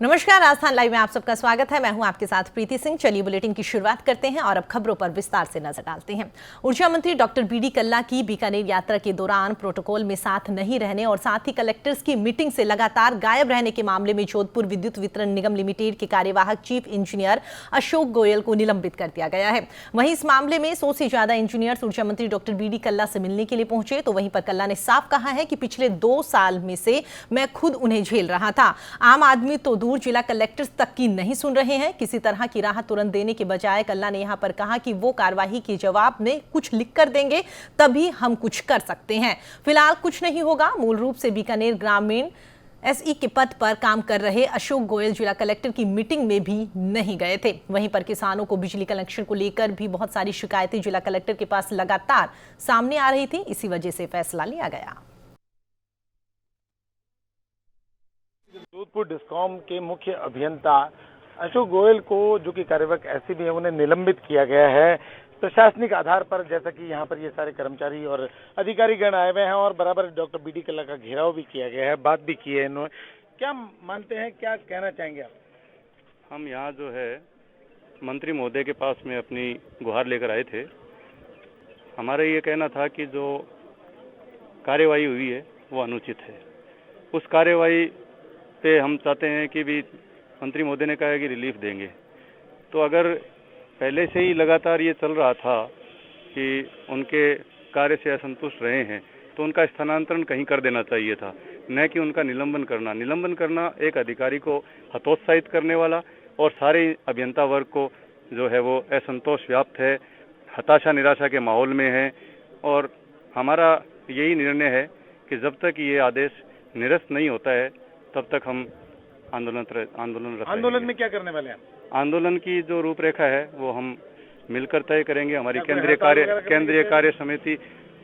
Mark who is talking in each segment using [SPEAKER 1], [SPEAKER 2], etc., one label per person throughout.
[SPEAKER 1] नमस्कार, राजस्थान लाइव में आप सबका स्वागत है। मैं हूं आपके साथ प्रीति सिंह। चलिए बुलेटिन की शुरुआत करते हैं और अब खबरों पर विस्तार से नजर डालते हैं। ऊर्जा मंत्री डॉक्टर बीडी कल्ला की बीकानेर यात्रा के दौरान प्रोटोकॉल में साथ नहीं रहने और साथ ही कलेक्टर्स की मीटिंग से लगातार गायब रहने के मामले में जोधपुर विद्युत वितरण निगम लिमिटेड के कार्यवाहक चीफ इंजीनियर अशोक गोयल को निलंबित कर दिया गया है। वहीं इस मामले में 100 से ज्यादा इंजीनियर्स ऊर्जा मंत्री डॉक्टर बीडी कल्ला से मिलने के लिए पहुंचे, तो वहीं पर कल्ला ने साफ कहा है कि पिछले 2 साल में से मैं खुद उन्हें झेल रहा था। आम आदमी तो दूर, जिला कलेक्टर तक की नहीं सुन रहे हैं। किसी तरह की राहत तुरंत देने के बजाय कल्ला ने यहां पर कहा कि वो कार्यवाही के जवाब में कुछ लिख कर देंगे, तभी हम कुछ कर सकते हैं। फिलहाल कुछ नहीं होगा। मूल रूप से बीकानेर ग्रामीण एसई के पद पर काम कर रहे अशोक गोयल जिला कलेक्टर की मीटिंग में भी नहीं गए थे। वहीं पर किसानों को बिजली कनेक्शन को लेकर भी बहुत सारी शिकायतें जिला कलेक्टर के पास लगातार सामने आ रही थी। इसी वजह से फैसला लिया गया।
[SPEAKER 2] जोधपुर डिस्कॉम के मुख्य अभियंता अशोक गोयल को, जो कि कार्यवाहक एसईबी है, उन्हें निलंबित किया गया है प्रशासनिक आधार पर। जैसा कि यहाँ पर ये सारे कर्मचारी और अधिकारीगण आए हुए हैं और बराबर डॉक्टर बीडी कल्ला का घेराव भी किया गया है, बात भी की है इन्होंने। क्या मानते हैं, क्या कहना चाहेंगे आप?
[SPEAKER 3] हम यहाँ जो है मंत्री महोदय के पास में अपनी गुहार लेकर आए थे। हमारा ये कहना था कि जो कार्यवाही हुई है वो अनुचित है। उस कार्यवाही पे हम चाहते हैं कि भी मंत्री महोदय ने कहा है कि रिलीफ देंगे। तो अगर पहले से ही लगातार ये चल रहा था कि उनके कार्य से असंतुष्ट रहे हैं, तो उनका स्थानांतरण कहीं कर देना चाहिए था, न कि उनका निलंबन करना। निलंबन करना एक अधिकारी को हतोत्साहित करने वाला और सारे अभियंता वर्ग को जो है वो असंतोष व्याप्त है, हताशा निराशा के माहौल में है। और हमारा यही निर्णय है कि जब तक ये आदेश निरस्त नहीं होता है तब तक हम आंदोलन
[SPEAKER 2] में क्या करने वाले हैं?
[SPEAKER 3] आंदोलन की जो रूपरेखा है वो हम मिलकर तय करेंगे। हमारी केंद्रीय कार्य समिति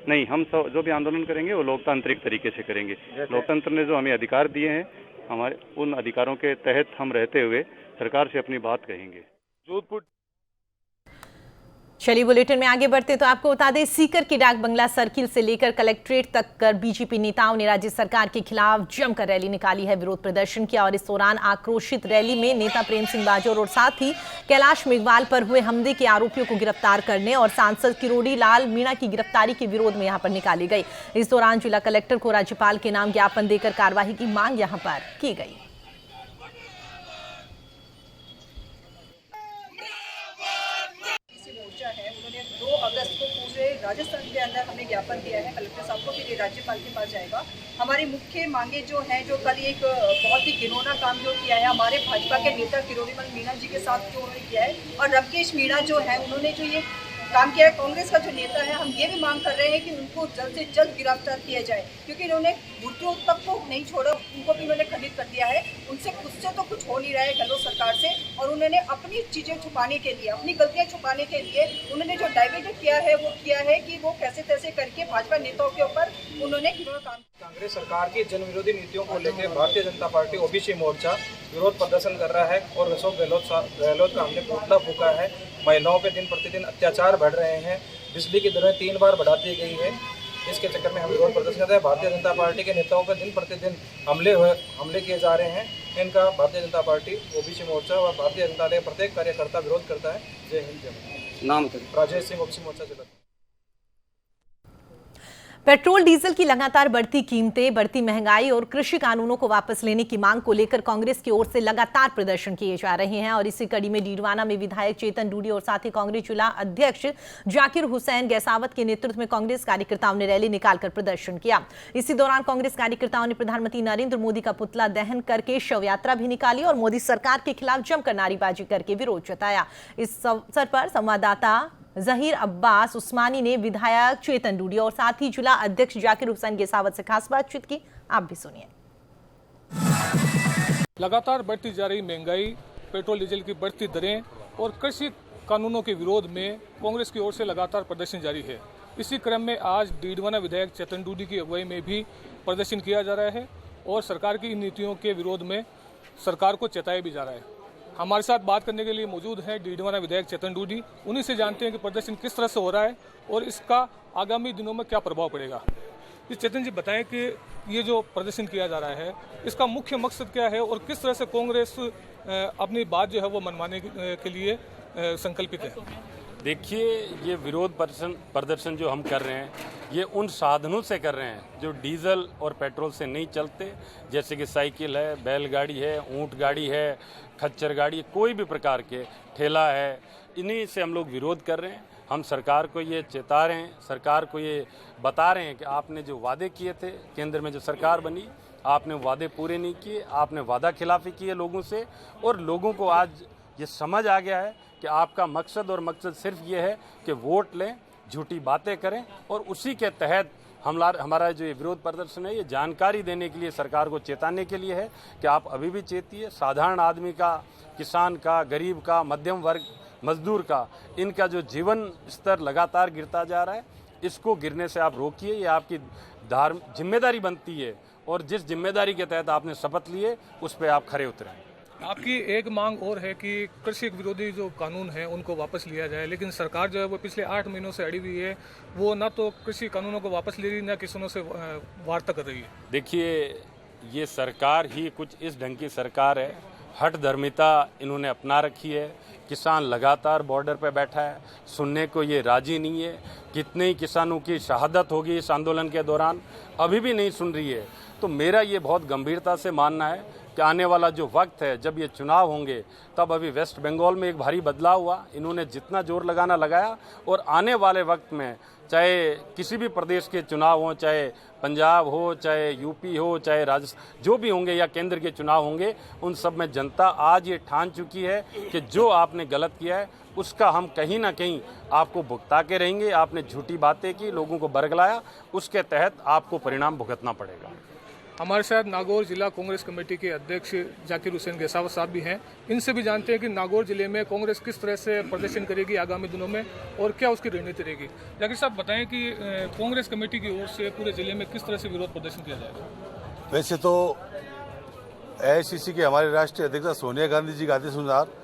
[SPEAKER 3] नहीं, हम सब जो भी आंदोलन करेंगे वो लोकतांत्रिक तरीके से करेंगे। लोकतंत्र ने जो हमें अधिकार दिए हैं, हमारे उन अधिकारों के तहत हम रहते हुए सरकार से अपनी बात कहेंगे।
[SPEAKER 2] जोधपुर।
[SPEAKER 1] चलिए बुलेटिन में आगे बढ़ते तो आपको बता दें, सीकर के डाक बंगला सर्किल से लेकर कलेक्ट्रेट तक कर बीजेपी नेताओं ने राज्य सरकार के खिलाफ जमकर रैली निकाली है, विरोध प्रदर्शन किया। और इस दौरान आक्रोशित रैली में नेता प्रेम सिंह बाजोर और साथ ही कैलाश मेघवाल पर हुए हमले के आरोपियों को गिरफ्तार करने और सांसद किरोड़ी लाल मीणा की गिरफ्तारी के विरोध में यहां पर निकाली गई। इस दौरान जिला कलेक्टर को राज्यपाल के नाम ज्ञापन देकर कार्यवाही की मांग यहां पर की गई।
[SPEAKER 4] अगस्त को पूरे राजस्थान के अंदर हमने ज्ञापन दिया है कलेक्टर साहब को, फिर ये राज्यपाल के पास जाएगा। हमारी मुख्य मांगे जो हैं, जो कल एक बहुत ही घिनौना काम जो किया है हमारे भाजपा के नेता किरोड़ी लाल मीणा जी के साथ जो उन्होंने किया है, और रवकेश मीणा जो है उन्होंने जो ये काम किया है, कांग्रेस का जो नेता है, हम ये भी मांग कर रहे हैं कि उनको जल्द से जल्द गिरफ्तार किया जाए, क्योंकि इन्होंने मूर्तियों तक को नहीं छोड़ा, उनको भी उन्होंने खंडित कर दिया है। उनसे तो कुछ हो नहीं रहा है गहलोत सरकार से, और उन्होंने अपनी चीज़ें छुपाने के लिए, अपनी गलतियां छुपाने के लिए उन्होंने जो डाइवर्ट किया है वो किया है कि वो कैसे तैसे करके भाजपा नेताओं के ऊपर उन्होंने काम।
[SPEAKER 5] कांग्रेस सरकार की जन विरोधी नीतियों को लेकर भारतीय जनता पार्टी ओबीसी मोर्चा विरोध प्रदर्शन कर रहा है और अशोक गहलोत का हमने पुतला फूका है। महिलाओं पे दिन प्रतिदिन अत्याचार बढ़ रहे हैं, बिजली की दरें 3 बार बढ़ा दी गई है। इसके चक्कर में हम विरोध प्रदर्शन करते हैं। भारतीय जनता पार्टी के नेताओं पर दिन प्रतिदिन हमले किए जा रहे हैं। इनका भारतीय जनता पार्टी ओबीसी मोर्चा और भारतीय जनता दल प्रत्येक कार्यकर्ता विरोध करता है। जय हिंद, जय। नाम राजेश सिंह, ओबीसी मोर्चा जिला।
[SPEAKER 1] पेट्रोल डीजल की लगातार बढ़ती कीमतें, बढ़ती महंगाई और कृषि कानूनों को वापस लेने की मांग को लेकर कांग्रेस की ओर से लगातार प्रदर्शन किए जा रहे हैं। और इसी कड़ी में डीडवाना में विधायक चेतन डूडी और साथ ही कांग्रेस जिला अध्यक्ष जाकिर हुसैन गैसावत के नेतृत्व में कांग्रेस कार्यकर्ताओं ने रैली निकालकर प्रदर्शन किया। इसी दौरान कांग्रेस कार्यकर्ताओं ने प्रधानमंत्री नरेंद्र मोदी का पुतला दहन करके शव यात्रा भी निकाली और मोदी सरकार के खिलाफ जमकर नारेबाजी करके विरोध जताया। इस अवसर पर संवाददाता जहीर अब्बास उस्मानी ने विधायक चेतन डूडी और साथ ही जिला अध्यक्ष जाकिर हुसैन गैसावत से खास बातचीत की। आप भी सुनिए।
[SPEAKER 6] लगातार बढ़ती जा रही महंगाई, पेट्रोल डीजल की बढ़ती दरें और कृषि कानूनों के विरोध में कांग्रेस की ओर से लगातार प्रदर्शन जारी है। इसी क्रम में आज डीडवाना विधायक चेतन डूडी की अगुवाई में भी प्रदर्शन किया जा रहा है और सरकार की इन नीतियों के विरोध में सरकार को चेताया भी जा रहा है। हमारे साथ बात करने के लिए मौजूद हैं डीडवाना विधायक चेतन डूडी। उन्हीं से जानते हैं कि प्रदर्शन किस तरह से हो रहा है और इसका आगामी दिनों में क्या प्रभाव पड़ेगा। चेतन जी बताएं कि ये जो प्रदर्शन किया जा रहा है इसका मुख्य मकसद क्या है और किस तरह से कांग्रेस अपनी बात जो है वो मनवाने के लिए संकल्पित है?
[SPEAKER 7] देखिए, ये विरोध प्रदर्शन जो हम कर रहे हैं ये उन साधनों से कर रहे हैं जो डीजल और पेट्रोल से नहीं चलते, जैसे कि साइकिल है, बैलगाड़ी है, ऊंट गाड़ी है, खच्चर गाड़ी है, कोई भी प्रकार के ठेला है, इन्हीं से हम लोग विरोध कर रहे हैं। हम सरकार को ये चेता रहे हैं, सरकार को ये बता रहे हैं कि आपने जो वादे किए थे, केंद्र में जो सरकार बनी, आपने वादे पूरे नहीं किए, आपने वादा खिलाफी की है लोगों से, और लोगों को आज ये समझ आ गया है कि आपका मकसद सिर्फ ये है कि वोट लें, झूठी बातें करें, और उसी के तहत हमारा जो ये विरोध प्रदर्शन है ये जानकारी देने के लिए, सरकार को चेताने के लिए है कि आप अभी भी चेतिए। साधारण आदमी का, किसान का, गरीब का, मध्यम वर्ग, मजदूर का, इनका जो जीवन स्तर लगातार गिरता जा रहा है, इसको गिरने से आप रोकिए। ये आपकी जिम्मेदारी बनती है, और जिस जिम्मेदारी के तहत आपने शपथ लिए उस पर आप खरे उतरें।
[SPEAKER 6] आपकी एक मांग और है कि कृषि विरोधी जो कानून है उनको वापस लिया जाए, लेकिन सरकार जो है वो पिछले 8 महीनों से अड़ी हुई है, वो ना तो कृषि कानूनों को वापस ले रही, ना किसानों से वार्ता कर रही है।
[SPEAKER 7] देखिए, ये सरकार ही कुछ इस ढंग की सरकार है, हठ धर्मिता इन्होंने अपना रखी है। किसान लगातार बॉर्डर पर बैठा है, सुनने को ये राजी नहीं है। कितने ही किसानों की शहादत होगी इस आंदोलन के दौरान, अभी भी नहीं सुन रही है। तो मेरा ये बहुत गंभीरता से मानना है कि आने वाला जो वक्त है, जब ये चुनाव होंगे, तब अभी वेस्ट बंगाल में एक भारी बदलाव हुआ, इन्होंने जितना जोर लगाना लगाया, और आने वाले वक्त में चाहे किसी भी प्रदेश के चुनाव हों, चाहे पंजाब हो, चाहे यूपी हो, चाहे राजस्थान, जो भी होंगे, या केंद्र के चुनाव होंगे, उन सब में जनता आज ये ठान चुकी है कि जो आपने गलत किया है उसका हम कहीं ना कहीं आपको भुगता के रहेंगे। आपने झूठी बातें की, लोगों को बरगलाया, उसके तहत आपको परिणाम भुगतना पड़ेगा।
[SPEAKER 6] हमारे साथ नागौर जिला कांग्रेस कमेटी के अध्यक्ष जाकिर हुसैन गेसावत साहब भी हैं। इनसे भी जानते हैं कि नागौर जिले में कांग्रेस किस तरह से प्रदर्शन करेगी आगामी दिनों में और क्या उसकी रणनीति रहेगी। जाकिर साहब, बताएं कि कांग्रेस कमेटी की ओर से पूरे जिले में किस तरह से विरोध प्रदर्शन किया जाएगा।
[SPEAKER 8] वैसे तो AICC के हमारे राष्ट्रीय अध्यक्ष सोनिया गांधी जी के आदेश अनुसार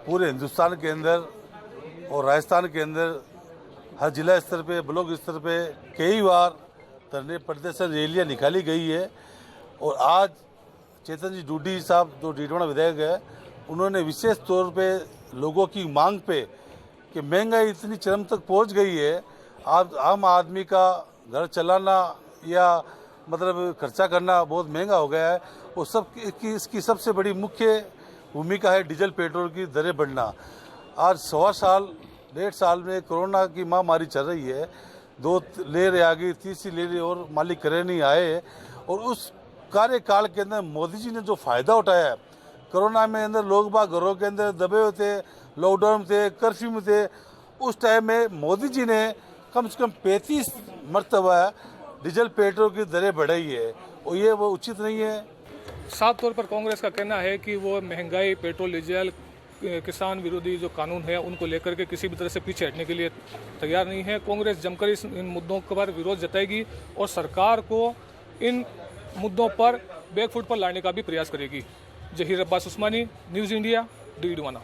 [SPEAKER 8] पूरे हिंदुस्तान के अंदर और राजस्थान के अंदर हर जिला स्तर पे, ब्लॉक स्तर पे कई बार धरने प्रदर्शन रैलियाँ निकाली गई है। और आज चेतन जी डूडी साहब, जो डीडवाना विधायक है, उन्होंने विशेष तौर पे लोगों की मांग पे कि महंगाई इतनी चरम तक पहुंच गई है, आज आम आदमी का घर चलाना या मतलब खर्चा करना बहुत महंगा हो गया है, और इसकी सबसे बड़ी मुख्य भूमिका है डीजल पेट्रोल की दरें बढ़ना। आज 1.25 साल में कोरोना की महामारी चल रही है, 2 लहरें आ गई, तीसरी लहरें और मालिक करे नहीं आए, और उस कार्यकाल के अंदर मोदी जी ने जो फायदा उठाया है, कोरोना में अंदर लोग बाग घरों के अंदर दबे हुए थे, लॉकडाउन थे, कर्फ्यू में थे, उस टाइम में मोदी जी ने कम से कम 35 मरतबा डीजल पेट्रोल की दरें बढ़ाई है, और ये वो उचित नहीं है।
[SPEAKER 6] साफ तौर पर कांग्रेस का कहना है कि वो महंगाई, पेट्रोल, डीजल, किसान विरोधी जो कानून है उनको लेकर के किसी भी तरह से पीछे हटने के लिए तैयार नहीं है। कांग्रेस जमकर इन मुद्दों पर विरोध जताएगी और सरकार को इन मुद्दों पर बैकफुट पर लाने का भी प्रयास करेगी। जहीर अब्बास उस्मानी, न्यूज़ इंडिया, डीडवाना।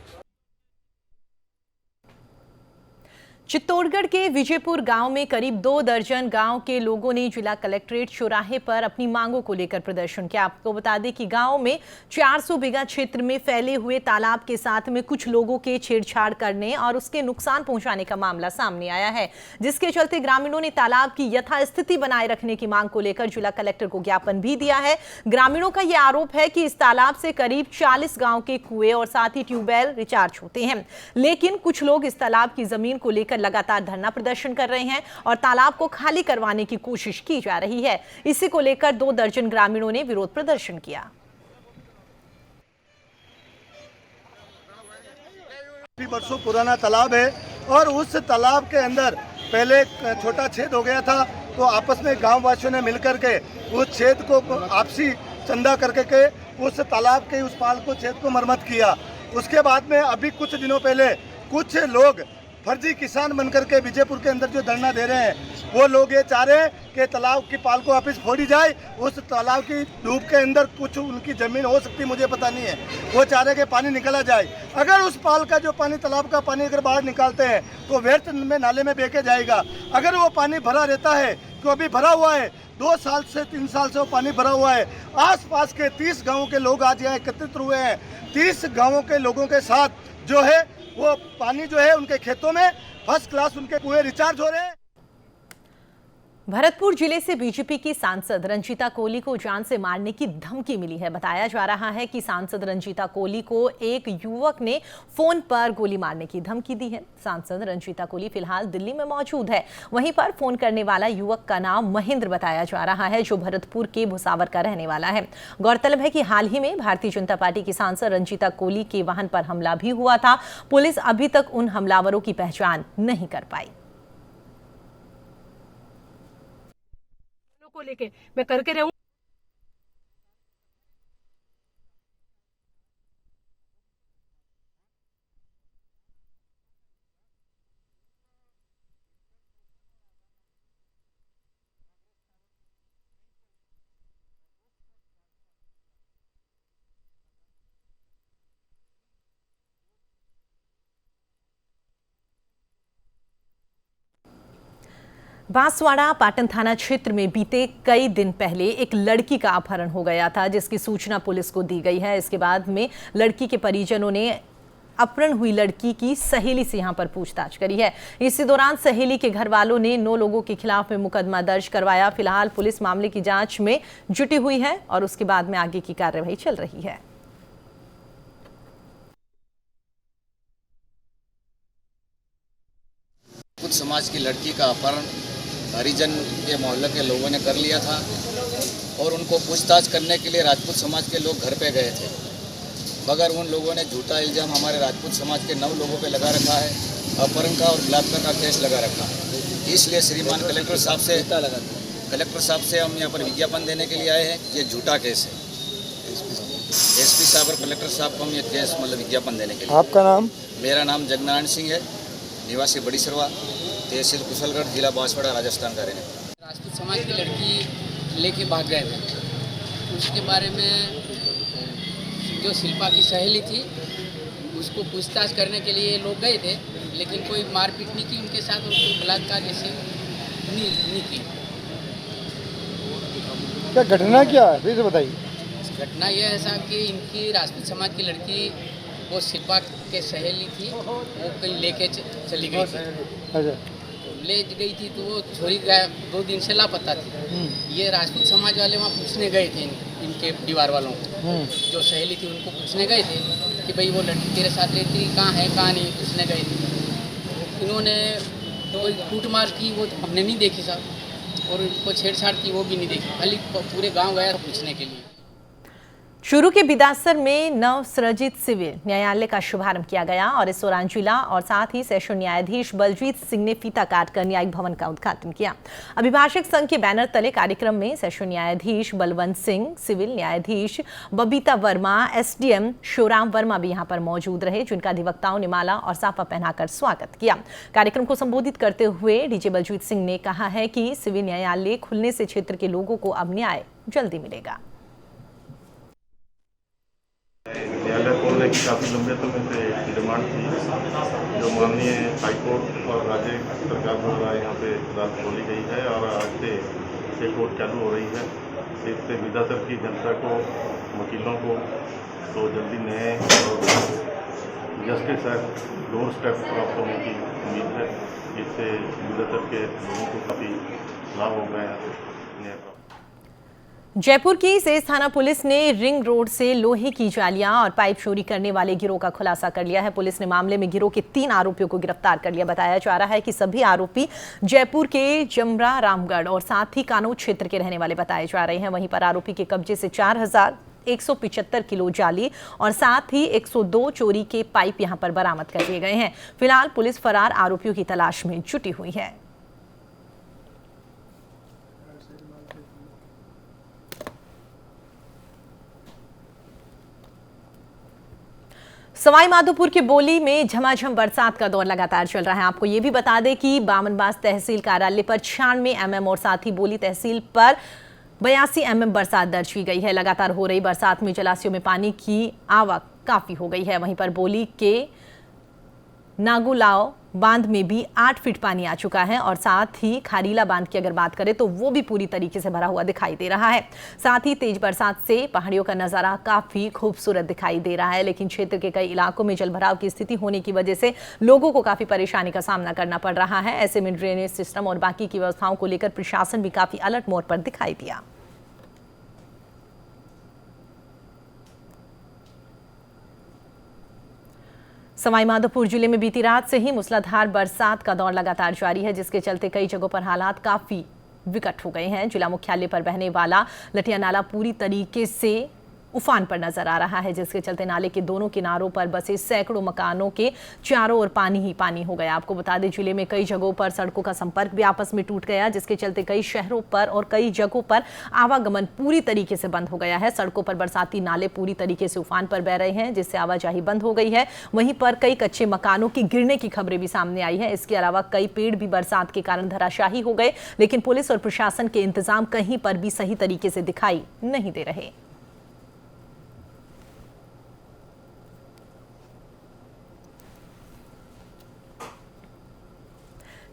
[SPEAKER 1] चित्तौड़गढ़ के विजयपुर गांव में करीब 2 दर्जन गांव के लोगों ने जिला कलेक्ट्रेट चौराहे पर अपनी मांगों को लेकर प्रदर्शन किया। आपको बता दें कि गांव में 400 बीघा क्षेत्र में फैले हुए तालाब के साथ में कुछ लोगों के छेड़छाड़ करने और उसके नुकसान पहुंचाने का मामला सामने आया है, जिसके चलते ग्रामीणों ने तालाब की यथास्थिति बनाए रखने की मांग को लेकर जिला कलेक्टर को ज्ञापन भी दिया है। ग्रामीणों का यह आरोप है कि इस तालाब से करीब 40 गाँव के कुएं और साथ ही ट्यूबवेल रिचार्ज होते हैं, लेकिन कुछ लोग इस तालाब की जमीन को लेकर लगातार धरना प्रदर्शन कर रहे हैं और तालाब को खाली करवाने की कोशिश की जा रही है। इसी को लेकर 2 दर्जन ग्रामीणों ने विरोध प्रदर्शन किया।
[SPEAKER 9] वर्षों पुराना तालाब है और उस तालाब के अंदर पहले छोटा छेद हो गया था, तो आपस में गांव वासियों ने मिलकर के उस छेद को आपसी चंदा करके के उस तालाब के उस पाल को छेद को मरम्मत किया। उसके बाद में अभी कुछ दिनों पहले कुछ लोग फर्जी किसान बनकर के विजयपुर के अंदर जो धरना दे रहे हैं, वो लोग ये चाह रहे हैं कि तालाब की पाल को वापस फोड़ी जाए। उस तालाब की डूब के अंदर कुछ उनकी जमीन हो सकती, मुझे पता नहीं है, वो चाह रहे हैं कि पानी निकला जाए। अगर उस पाल का जो पानी, तालाब का पानी अगर बाहर निकालते हैं तो व्यर्थ में नाले में बहके जाएगा। अगर वो पानी भरा रहता है को भी भरा हुआ है। 2 साल से 3 साल से वो पानी भरा हुआ है। आसपास के 30 गांवों के लोग आज यहाँ एकत्रित हुए हैं। 30 गांवों के लोगों के साथ जो है वो पानी जो है उनके खेतों में फर्स्ट क्लास उनके कुएं रिचार्ज हो रहे हैं।
[SPEAKER 1] भरतपुर जिले से बीजेपी की सांसद रंजीता कोली को जान से मारने की धमकी मिली है। बताया जा रहा है कि सांसद रंजीता कोली को एक युवक ने फोन पर गोली मारने की धमकी दी है। सांसद रंजीता कोली फिलहाल दिल्ली में मौजूद है। वहीं पर फोन करने वाला युवक का नाम महेंद्र बताया जा रहा है, जो भरतपुर के भुसावर का रहने वाला है। गौरतलब है कि हाल ही में भारतीय जनता पार्टी की सांसद रंजीता कोली के वाहन पर हमला भी हुआ था। पुलिस अभी तक उन हमलावरों की पहचान नहीं कर पाई।
[SPEAKER 10] को लेके मैं करके रहूं।
[SPEAKER 1] बांसवाड़ा पाटन थाना क्षेत्र में बीते कई दिन पहले एक लड़की का अपहरण हो गया था, जिसकी सूचना पुलिस को दी गई है। इसके बाद में लड़की के परिजनों ने अपहरण हुई लड़की की सहेली से यहां पर पूछताछ करी है। इसी दौरान सहेली के घर वालों ने 9 लोगों के खिलाफ में मुकदमा दर्ज करवाया। फिलहाल पुलिस मामले की जांच में जुटी हुई है और उसके बाद में आगे की कार्रवाई चल रही है।
[SPEAKER 11] कुछ समाज की लड़की का अपहरण हरिजन के मोहल्ले के लोगों ने कर लिया था और उनको पूछताछ करने के लिए राजपूत समाज के लोग घर पे गए थे, मगर उन लोगों ने झूठा इल्ज़ाम हमारे राजपूत समाज के 9 लोगों पे लगा रखा है। अपहरण का और बलात्कार का केस लगा रखा है। इसलिए श्रीमान कलेक्टर साहब से हम यहाँ पर विज्ञापन देने के लिए आए हैं। ये झूठा केस है। एसपी साहब और कलेक्टर साहब को हम ये केस विज्ञापन देने के लिए।
[SPEAKER 9] आपका नाम?
[SPEAKER 11] मेरा नाम जगनारायण सिंह है, निवासी बड़ी सरवा, तहसील कुशलगढ़, जिला बांसवाड़ा, राजस्थान का रहने।
[SPEAKER 12] राजपूत समाज की लड़की लेके भाग गए थे। उसके बारे में जो शिल्पा की सहेली थी उसको पूछताछ करने के लिए लोग गए थे, लेकिन कोई मारपीट नहीं की उनके साथ और कोई बलात्कार जैसे नहीं की।
[SPEAKER 9] क्या घटना क्या है फिर बताइए?
[SPEAKER 12] घटना यह है साहब कि इनकी राजपूत समाज की लड़की वो शिल्पा के सहेली थी, वो कहीं लेके चली गई थी। अच्छा। ले गई थी तो वो छोरी 2 दिन से लापता थी। ये राजपूत समाज वाले वहाँ पूछने गए थे इनके परिवार वालों को, जो सहेली थी उनको पूछने गए थे कि भाई वो लड़की तेरे साथ रहती कहाँ है कहाँ नहीं, पूछने गए थे। इन्होंने कोई कूटमार की वो तो हमने नहीं देखी साहब, और उनको छेड़छाड़ की वो भी नहीं देखी। खाली पूरे गाँव गया पूछने के लिए।
[SPEAKER 1] चूरू के बिदासर में नवसृजित सिविल न्यायालय का शुभारंभ किया गया और इस दौरान जिला और साथ ही सेशन न्यायाधीश बलजीत सिंह ने फीता काटकर न्यायिक भवन का उद्घाटन किया। अभिभाषक संघ के बैनर तले कार्यक्रम में सेशन न्यायाधीश बलवंत सिंह, सिविल न्यायाधीश बबीता वर्मा, एसडीएम शिवराम वर्मा भी यहां पर मौजूद रहे, जिनका अधिवक्ताओं ने माला और साफा पहनाकर स्वागत किया। कार्यक्रम को संबोधित करते हुए डीजे बलजीत सिंह ने कहा है कि सिविल न्यायालय खुलने से क्षेत्र के लोगों को अब न्याय जल्दी मिलेगा।
[SPEAKER 13] न्यायालय खोलने की काफ़ी लंबे समय से डिमांड थी, जो माननीय हाईकोर्ट और राज्य सरकार द्वारा यहाँ पे अदालत खोली गई है और आज से ये कोर्ट चालू हो रही है। इससे बिदासर की जनता को, वकीलों को तो जल्दी न्याय और जस्टिस डोर स्टेप प्राप्त होने की उम्मीद है। इससे बिदासर के लोगों को काफ़ी लाभ हो गया है।
[SPEAKER 1] जयपुर की सेज थाना पुलिस ने रिंग रोड से लोहे की जालियां और पाइप चोरी करने वाले गिरोह का खुलासा कर लिया है। पुलिस ने मामले में गिरोह के 3 आरोपियों को गिरफ्तार कर लिया। बताया जा रहा है कि सभी आरोपी जयपुर के जमरा, रामगढ़ और साथ ही कानौज क्षेत्र के रहने वाले बताए जा रहे हैं। वहीं पर आरोपी के कब्जे से 4175 किलो जाली और साथ ही 102 चोरी के पाइप यहां पर बरामद कर लिए गए हैं। फिलहाल पुलिस फरार आरोपियों की तलाश में जुटी हुई है। सवाई माधोपुर की बोली में झमाझम बरसात का दौर लगातार चल रहा है। आपको ये भी बता दें कि बामनबास तहसील कार्यालय पर 96 mm और साथ ही बोली तहसील पर 82 mm बरसात दर्ज की गई है। लगातार हो रही बरसात में जलाशयों में पानी की आवक काफी हो गई है। वहीं पर बोली के नागुलाव बांध में भी 8 फीट पानी आ चुका है और साथ ही खारीला बांध की अगर बात करें तो वो भी पूरी तरीके से भरा हुआ दिखाई दे रहा है। साथ ही तेज बरसात से पहाड़ियों का नजारा काफी खूबसूरत दिखाई दे रहा है, लेकिन क्षेत्र के कई इलाकों में जलभराव की स्थिति होने की वजह से लोगों को काफी परेशानी का सामना करना पड़ रहा है। ऐसे में ड्रेनेज सिस्टम और बाकी की व्यवस्थाओं को लेकर प्रशासन भी काफी अलर्ट मोड पर दिखाई दिया। सवाई माधोपुर जिले में बीती रात से ही मूसलाधार बरसात का दौर लगातार जारी है, जिसके चलते कई जगहों पर हालात काफी विकट हो गए हैं। जिला मुख्यालय पर बहने वाला लठिया नाला पूरी तरीके से उफान पर नजर आ रहा है, जिसके चलते नाले के दोनों किनारों पर बसे सैकड़ों मकानों के चारों ओर पानी ही पानी हो गया। आपको बता दें, जिले में कई जगहों पर सड़कों का संपर्क भी आपस में टूट गया, जिसके चलते कई शहरों पर और कई जगहों पर आवागमन पूरी तरीके से बंद हो गया है। सड़कों पर बरसाती नाले पूरी तरीके से उफान पर बह रहे हैं, जिससे आवाजाही बंद हो गई है। वहीं पर कई कच्चे मकानों की गिरने की खबरें भी सामने आई है। इसके अलावा कई पेड़ भी बरसात के कारण धराशायी हो गए, लेकिन पुलिस और प्रशासन के इंतजाम कहीं पर भी सही तरीके से दिखाई नहीं दे रहे।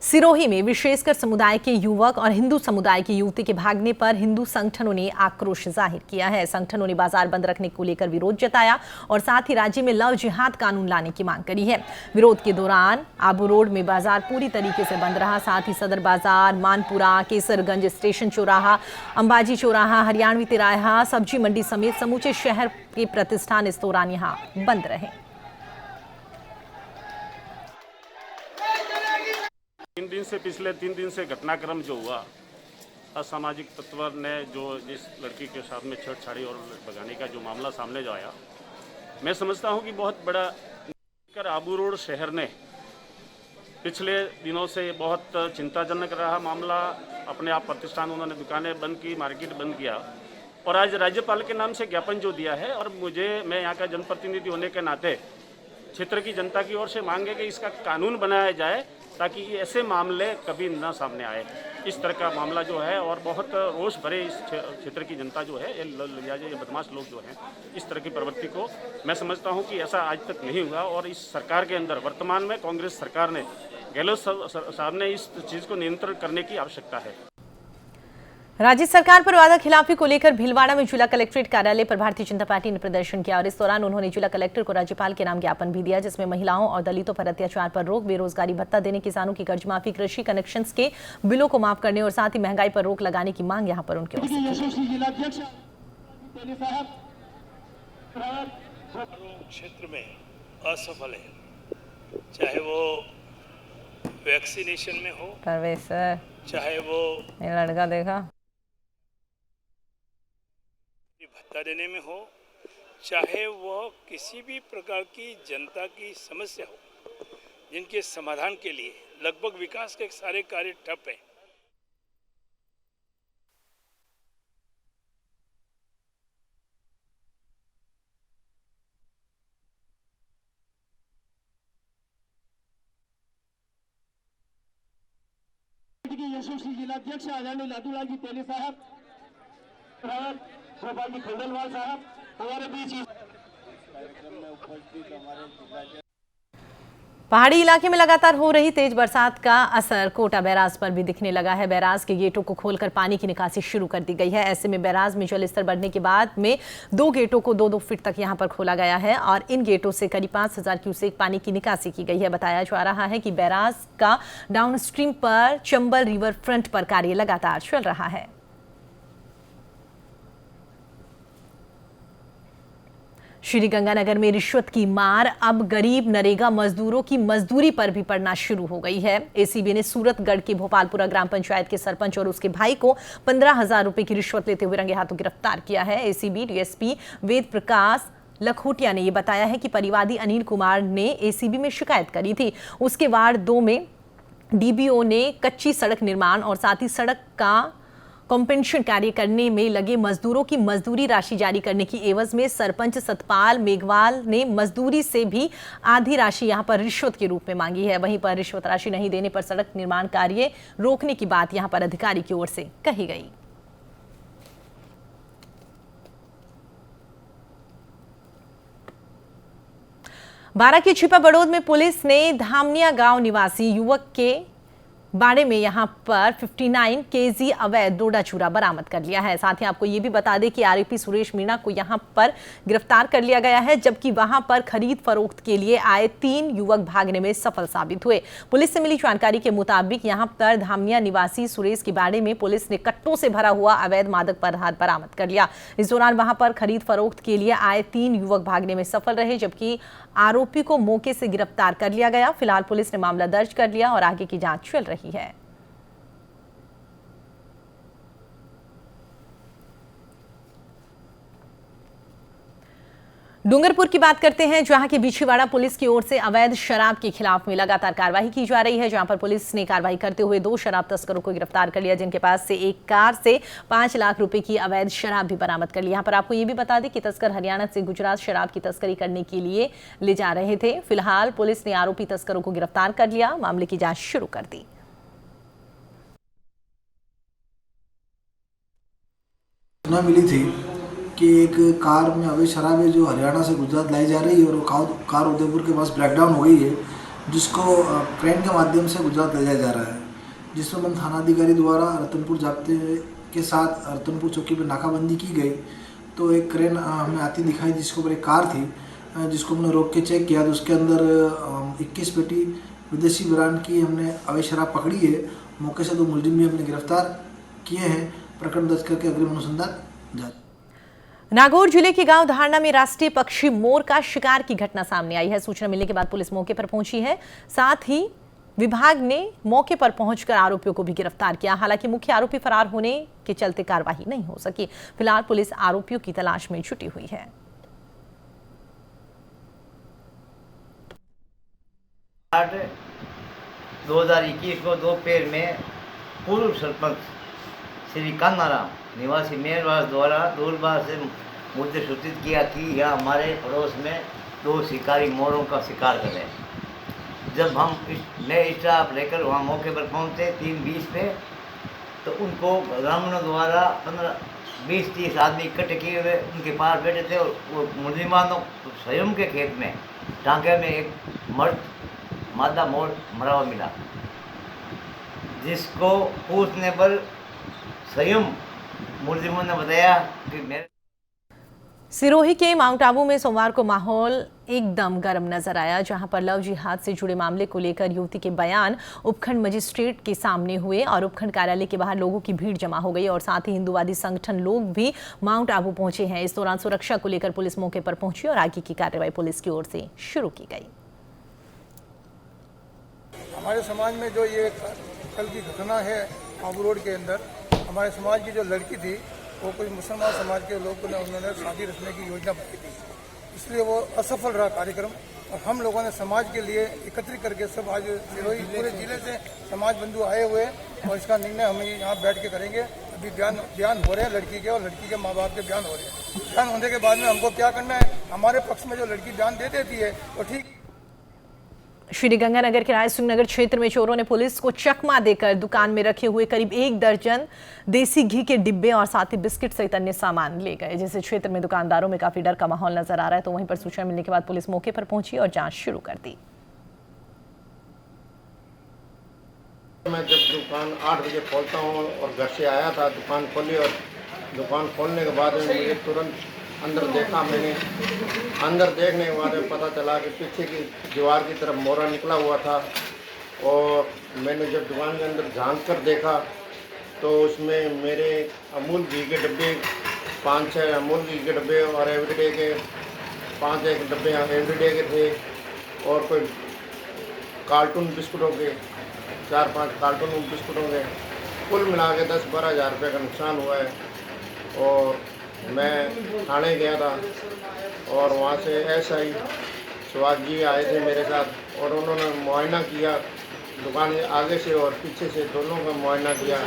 [SPEAKER 1] सिरोही में विशेषकर समुदाय के युवक और हिंदू समुदाय की युवती के भागने पर हिंदू संगठनों ने आक्रोश जाहिर किया है। संगठनों ने बाजार बंद रखने को लेकर विरोध जताया और साथ ही राज्य में लव जिहाद कानून लाने की मांग करी है। विरोध के दौरान आबू रोड में बाजार पूरी तरीके से बंद रहा। साथ ही सदर बाजार, मानपुरा, केसरगंज स्टेशन चौराहा, अंबाजी चौराहा, हरियाणवी तिराहा, सब्जी मंडी समेत समूचे शहर के प्रतिष्ठान इस दौरान यहाँ बंद रहे।
[SPEAKER 7] 3 दिन से पिछले 3 दिन से घटनाक्रम जो हुआ, असामाजिक तत्व ने जो जिस लड़की के साथ में छेड़छाड़ी और भगाने का जो मामला सामने जो आया, मैं समझता हूं कि बहुत बड़ा कर आबू रोड शहर ने पिछले दिनों से बहुत चिंताजनक रहा मामला। अपने आप प्रतिष्ठान, उन्होंने दुकानें बंद की, मार्केट बंद किया और आज राज्यपाल के नाम से ज्ञापन जो दिया है। और मैं यहाँ का जनप्रतिनिधि होने के नाते क्षेत्र की जनता की ओर से मांग है कि इसका कानून बनाया जाए ताकि ऐसे मामले कभी न सामने आए। इस तरह का मामला जो है और बहुत रोष भरे इस क्षेत्र की जनता जो है, ये बदमाश लोग जो हैं, इस तरह की प्रवृत्ति को मैं समझता हूं कि ऐसा आज तक नहीं हुआ। और इस सरकार के अंदर वर्तमान में कांग्रेस सरकार ने, गहलोत साहब ने इस चीज़ को नियंत्रण करने की आवश्यकता है।
[SPEAKER 1] राज्य सरकार पर वादा खिलाफी को लेकर भीलवाड़ा में जिला कलेक्ट्रेट कार्यालय पर भारतीय जनता पार्टी ने प्रदर्शन किया और इस दौरान उन्होंने जिला कलेक्टर को राज्यपाल के नाम ज्ञापन भी दिया, जिसमें महिलाओं और दलितों पर अत्याचार पर रोक, बेरोजगारी भत्ता देने, किसानों की कर्ज माफी, कृषि कनेक्शंस के बिलों को माफ करने और साथ ही महंगाई पर रोक लगाने की मांग यहां पर उनकी ओर से
[SPEAKER 10] क्षेत्र में असफल है, चाहे वो वैक्सीनेशन में हो, चाहे वो
[SPEAKER 1] लड़का देखा
[SPEAKER 10] भत्ता देने में हो, चाहे वह किसी भी प्रकार की जनता की समस्या हो, जिनके समाधान के लिए लगभग विकास के सारे कार्य ठप हैं।
[SPEAKER 14] यशस्वी जिलाध्यक्ष आदरणीय लादूलाल जी तेली साहब, गोपाल जी खंडेलवाल साहब हमारे बीच में उपस्थित।
[SPEAKER 1] पहाड़ी इलाके में लगातार हो रही तेज बरसात का असर कोटा बैराज पर भी दिखने लगा है। बैराज के गेटों को खोलकर पानी की निकासी शुरू कर दी गई है। ऐसे में बैराज में जलस्तर बढ़ने के बाद में 2 गेटों को 2-2 फीट तक यहां पर खोला गया है और इन गेटों से करीब 5000 क्यूसेक पानी की निकासी की गई है। बताया जा रहा है कि बैराज का डाउन स्ट्रीम पर चंबल रिवर फ्रंट पर कार्य लगातार चल रहा है। श्रीगंगानगर में रिश्वत की मार अब गरीब नरेगा मजदूरों की मजदूरी पर भी पड़ना शुरू हो गई है। एसीबी ने सूरतगढ़ के भोपालपुरा ग्राम पंचायत के सरपंच और उसके भाई को 15,000 रुपए की रिश्वत लेते हुए रंगे हाथों गिरफ्तार किया है। एसीबी डीएसपी वेद प्रकाश लखोटिया ने यह बताया है कि परिवादी अनिल कुमार ने एसीबी में शिकायत करी थी। उसके वार्ड 2 में डीबीओ ने कच्ची सड़क निर्माण और साथ ही सड़क का कॉम्पेंसेशन कार्य करने में लगे मजदूरों की मजदूरी राशि जारी करने की एवज में सरपंच सतपाल मेघवाल ने मजदूरी से भी आधी राशि यहां पर रिश्वत के रूप में मांगी है। वहीं पर रिश्वत राशि नहीं देने पर सड़क निर्माण कार्य रोकने की बात यहां पर अधिकारी की ओर से कही गई। बारां के छिपा बड़ौद में पुलिस ने धामनिया गांव निवासी युवक के बाड़े में यहां पर 59 केजी अवैध डोडा चूरा बरामद कर लिया है। साथ ही आपको ये भी बता दें कि आरोपी सुरेश मीणा को यहां पर गिरफ्तार कर लिया गया है, जबकि वहां पर खरीद फरोख्त के लिए आए 3 युवक भागने में सफल साबित हुए। पुलिस से मिली जानकारी के मुताबिक यहां पर धामनिया निवासी सुरेश के बाड़े में पुलिस ने कट्टों से भरा हुआ अवैध मादक पदार्थ बरामद कर लिया। इस दौरान वहां पर खरीद फरोख्त के लिए आए 3 युवक भागने में सफल रहे, जबकि आरोपी को मौके से गिरफ्तार कर लिया गया। फिलहाल पुलिस ने मामला दर्ज कर लिया और आगे की जांच चल रही है। डूंगरपुर की बात करते हैं, जहां की बिछीवाड़ा पुलिस की ओर से अवैध शराब के खिलाफ में लगातार कार्रवाई की जा रही है, जहां पर पुलिस ने कार्रवाई करते हुए 2 शराब तस्करों को गिरफ्तार कर लिया, जिनके पास से एक कार से 5 लाख रुपए की अवैध शराब भी बरामद कर ली। यहां पर आपको ये भी बता दें कि तस्कर हरियाणा से गुजरात शराब की तस्करी करने के लिए ले जा रहे थे। फिलहाल पुलिस ने आरोपी तस्करों को गिरफ्तार कर लिया, मामले की जांच शुरू कर दी।
[SPEAKER 15] सूचना मिली थी कि एक कार में अवैध शराब है जो हरियाणा से गुजरात लाई जा रही है और वो कार उदयपुर के पास ब्रेकडाउन हो गई है, जिसको ट्रेन के माध्यम से गुजरात ले जाया जा रहा है। जिस संबंध थानाधिकारी द्वारा रतनपुर जाब्ते के साथ रतनपुर चौकी पर नाकाबंदी की गई, तो एक क्रेन हमें आती दिखाई, जिसके ऊपर एक कार थी, जिसको हमने रोक के चेक किया तो उसके अंदर 21 पेटी विदेशी ब्रांड की हमने अवैध शराब पकड़ी है। मौके से 2 मुलजिम भी हमने गिरफ्तार किए हैं। प्रकरण दर्ज करके अग्रिम अनुसंधान जारी।
[SPEAKER 1] नागौर जिले के गांव धारणा में राष्ट्रीय पक्षी मोर का शिकार की घटना सामने आई है। सूचना मिलने के बाद पुलिस मौके पर पहुंची है। साथ ही विभाग ने मौके पर पहुंचकर आरोपियों को भी गिरफ्तार किया। हालांकि मुख्य आरोपी फरार होने के चलते कार्रवाई नहीं हो सकी। फिलहाल पुलिस आरोपियों की तलाश में जुटी हुई है।
[SPEAKER 16] 2021 को दोपहर में पूर्व सरपंच श्री कान्हाराम निवासी मेरवास द्वारा दूरबार से मुझे सूचित किया कि यह हमारे पड़ोस में 2 शिकारी मोरों का शिकार करें। जब हम नए स्टाफ लेकर वहाँ मौके पर पहुँचे 3:20 पे, तो उनको ग्रामीणों द्वारा 15-20-30 आदमी इकट्ठे किए हुए उनके पास बैठे थे और वो मुलजिमानों स्वयं के खेत में टांके में एक मर्द मादा मोर मरा हुआ मिला, जिसको पूछने पर स्वयं मुलजिमों ने बताया कि मेरे
[SPEAKER 1] सिरोही के माउंट आबू में सोमवार को माहौल एकदम गर्म नजर आया, जहां पर लव जिहाद से जुड़े मामले को लेकर युवती के बयान उपखंड मजिस्ट्रेट के सामने हुए और उपखंड कार्यालय के बाहर लोगों की भीड़ जमा हो गई और साथ ही हिंदूवादी संगठन लोग भी माउंट आबू पहुंचे हैं। इस दौरान सुरक्षा को लेकर पुलिस मौके पर पहुंची और आगे की कार्रवाई पुलिस की ओर से शुरू की गई।
[SPEAKER 17] हमारे समाज में जो ये कल की घटना है आबू रोड के अंदर, हमारे समाज की जो लड़की थी वो कोई मुसलमान समाज के लोगों ने उन्होंने शादी रखने की योजना बनाई थी, इसलिए वो असफल रहा कार्यक्रम। और हम लोगों ने समाज के लिए एकत्रित करके सब आज सिरोही पूरे जिले से समाज बंधु आए हुए और इसका निर्णय हम यहाँ बैठ के करेंगे। अभी बयान हो रहे हैं लड़की के और लड़की के माँ बाप के बयान हो रहे हैं। बयान होने के बाद में हमको क्या करना है, हमारे पक्ष में जो लड़की बयान दे देती है वो ठीक।
[SPEAKER 1] श्रीगंगानगर के राय सिंह नगर क्षेत्र में चोरों ने पुलिस को चकमा देकर दुकान में रखे हुए करीब 1 दर्जन देसी घी के डिब्बे और साथ ही बिस्किट सहित अन्य सामान ले गए, जिससे क्षेत्र में दुकानदारों में काफी डर का माहौल नजर आ रहा है। तो वहीं पर सूचना मिलने के बाद पुलिस मौके पर पहुंची और जांच शुरू कर दी।
[SPEAKER 18] मैं जब दुकान 8 बजे खोलता हूँ और घर से आया था, दुकान खोली और दुकान खोलने के बाद मुझे तुरंत अंदर देखा। मैंने अंदर देखने के बाद पता चला कि पीछे की दीवार की तरफ मोरा निकला हुआ था और मैंने जब दुकान के अंदर झांक कर देखा तो उसमें मेरे अमूल घी के डब्बे 5-6 अमूल घी के डब्बे और एवरीडे के 5-1 डब्बे एवरीडे के थे और कोई कार्टून बिस्कुटों के 4-5 कार्टून बिस्कुटों के कुल मिला के 10-12 हज़ार रुपये का नुकसान हुआ है। और मैं थाने गया था और वहाँ से एसआई सुहाग जी आए थे मेरे साथ और उन्होंने मुआयना किया, दुकान आगे से और पीछे से दोनों का मुआयना किया।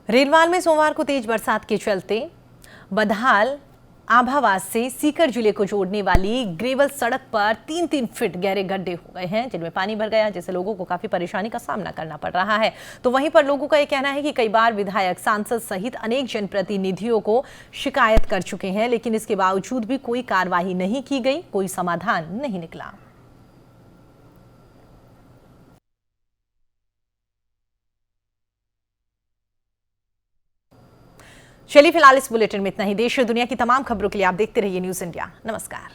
[SPEAKER 1] रेलवाल में सोमवार को तेज बरसात के चलते बदहाल आभावास से सीकर जिले को जोड़ने वाली ग्रेवल सड़क पर 3-3 फीट गहरे गड्ढे हो गए हैं, जिनमें पानी भर गया, जिससे लोगों को काफी परेशानी का सामना करना पड़ रहा है। तो वहीं पर लोगों का यह कहना है कि कई बार विधायक, सांसद सहित अनेक जनप्रतिनिधियों को शिकायत कर चुके हैं, लेकिन इसके बावजूद भी कोई कार्रवाई नहीं की गई, कोई समाधान नहीं निकला। चलिए फिलहाल इस बुलेटिन में इतना ही। देश और दुनिया की तमाम खबरों के लिए आप देखते रहिए न्यूज़ इंडिया। नमस्कार।